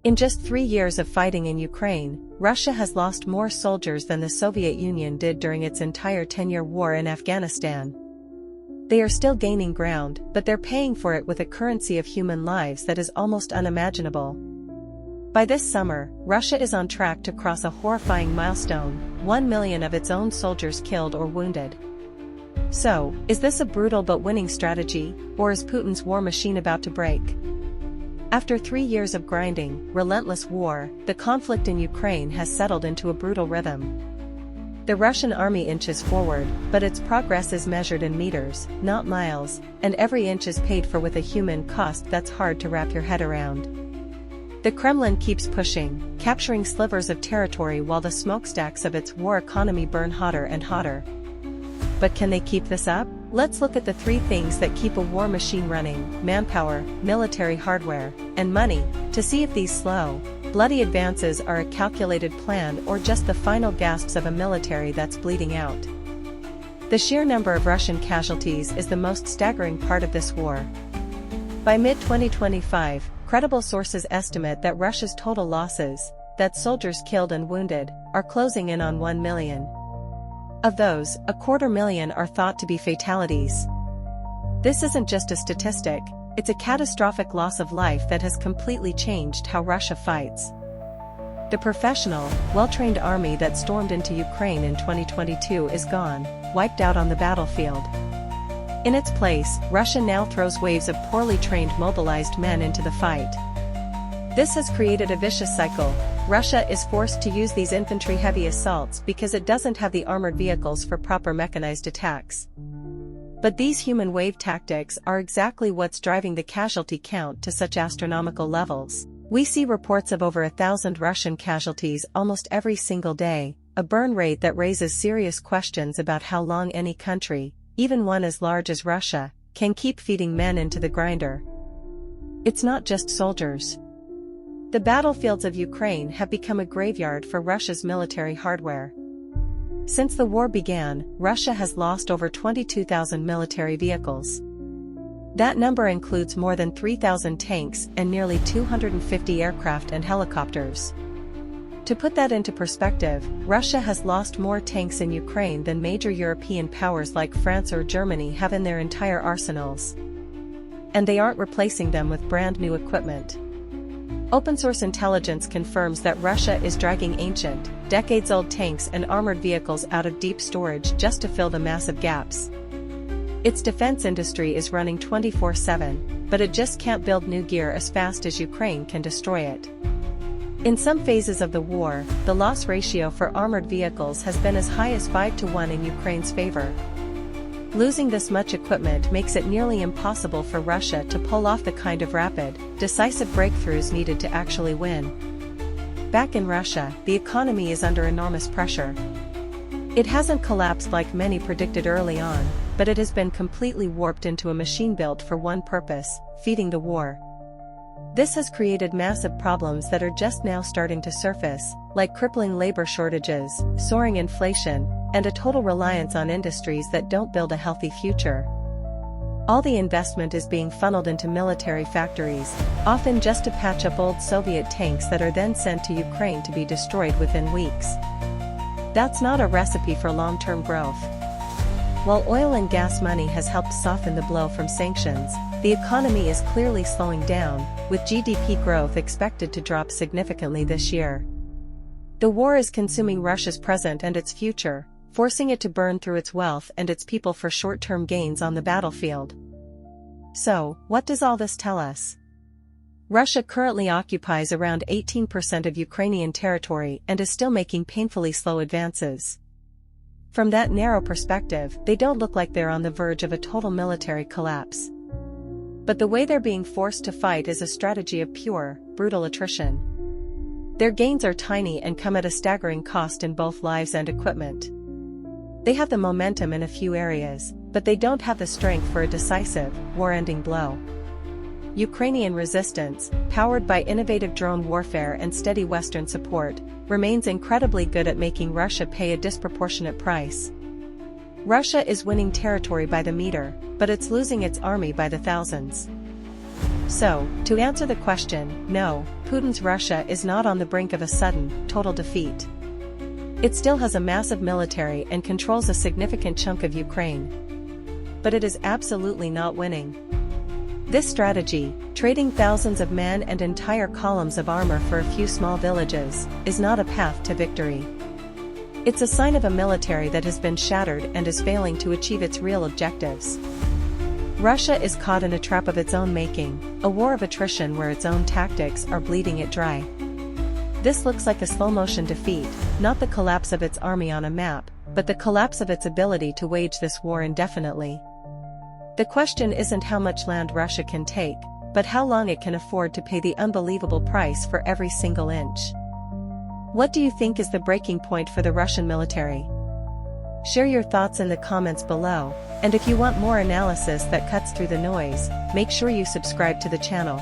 In just 3 years of fighting in Ukraine, Russia has lost more soldiers than the Soviet Union did during its entire 10-year war in Afghanistan. They are still gaining ground, but they're paying for it with a currency of human lives that is almost unimaginable. By this summer, Russia is on track to cross a horrifying milestone: 1 million of its own soldiers killed or wounded. So, is this a brutal but winning strategy, or is Putin's war machine about to break? After 3 years of grinding, relentless war, the conflict in Ukraine has settled into a brutal rhythm. The Russian army inches forward, but its progress is measured in meters, not miles, and every inch is paid for with a human cost that's hard to wrap your head around. The Kremlin keeps pushing, capturing slivers of territory while the smokestacks of its war economy burn hotter and hotter. But can they keep this up? Let's look at the 3 things that keep a war machine running: manpower, military hardware, and money, to see if these slow, bloody advances are a calculated plan or just the final gasps of a military that's bleeding out. The sheer number of Russian casualties is the most staggering part of this war. By mid-2025, credible sources estimate that Russia's total losses, that's soldiers killed and wounded, are closing in on 1 million. Of those, 250,000 are thought to be fatalities. This isn't just a statistic, it's a catastrophic loss of life that has completely changed how Russia fights. The professional, well-trained army that stormed into Ukraine in 2022 is gone, wiped out on the battlefield. In its place, Russia now throws waves of poorly trained mobilized men into the fight. This has created a vicious cycle. Russia is forced to use these infantry-heavy assaults because it doesn't have the armored vehicles for proper mechanized attacks. But these human wave tactics are exactly what's driving the casualty count to such astronomical levels. We see reports of over 1,000 Russian casualties almost every single day, a burn rate that raises serious questions about how long any country, even one as large as Russia, can keep feeding men into the grinder. It's not just soldiers. The battlefields of Ukraine have become a graveyard for Russia's military hardware. Since the war began, Russia has lost over 22,000 military vehicles. That number includes more than 3,000 tanks and nearly 250 aircraft and helicopters. To put that into perspective, Russia has lost more tanks in Ukraine than major European powers like France or Germany have in their entire arsenals. And they aren't replacing them with brand new equipment. Open-source intelligence confirms that Russia is dragging ancient, decades-old tanks and armored vehicles out of deep storage just to fill the massive gaps. Its defense industry is running 24/7, but it just can't build new gear as fast as Ukraine can destroy it. In some phases of the war, the loss ratio for armored vehicles has been as high as 5-to-1 in Ukraine's favor. Losing this much equipment makes it nearly impossible for Russia to pull off the kind of rapid, decisive breakthroughs needed to actually win. Back in Russia, the economy is under enormous pressure. It hasn't collapsed like many predicted early on, but it has been completely warped into a machine built for one purpose: feeding the war. This has created massive problems that are just now starting to surface, like crippling labor shortages, soaring inflation, and a total reliance on industries that don't build a healthy future. All the investment is being funneled into military factories, often just to patch up old Soviet tanks that are then sent to Ukraine to be destroyed within weeks. That's not a recipe for long-term growth. While oil and gas money has helped soften the blow from sanctions, the economy is clearly slowing down, with GDP growth expected to drop significantly this year. The war is consuming Russia's present and its future, forcing it to burn through its wealth and its people for short-term gains on the battlefield. So, what does all this tell us? Russia currently occupies around 18% of Ukrainian territory and is still making painfully slow advances. From that narrow perspective, they don't look like they're on the verge of a total military collapse. But the way they're being forced to fight is a strategy of pure, brutal attrition. Their gains are tiny and come at a staggering cost in both lives and equipment. They have the momentum in a few areas, but they don't have the strength for a decisive, war-ending blow. Ukrainian resistance, powered by innovative drone warfare and steady Western support, remains incredibly good at making Russia pay a disproportionate price. Russia is winning territory by the meter, but it's losing its army by the thousands. So, to answer the question, no, Putin's Russia is not on the brink of a sudden, total defeat. It still has a massive military and controls a significant chunk of Ukraine. But it is absolutely not winning. This strategy, trading thousands of men and entire columns of armor for a few small villages, is not a path to victory. It's a sign of a military that has been shattered and is failing to achieve its real objectives. Russia is caught in a trap of its own making, a war of attrition where its own tactics are bleeding it dry. This looks like a slow-motion defeat, not the collapse of its army on a map, but the collapse of its ability to wage this war indefinitely. The question isn't how much land Russia can take, but how long it can afford to pay the unbelievable price for every single inch. What do you think is the breaking point for the Russian military? Share your thoughts in the comments below, and if you want more analysis that cuts through the noise, make sure you subscribe to the channel.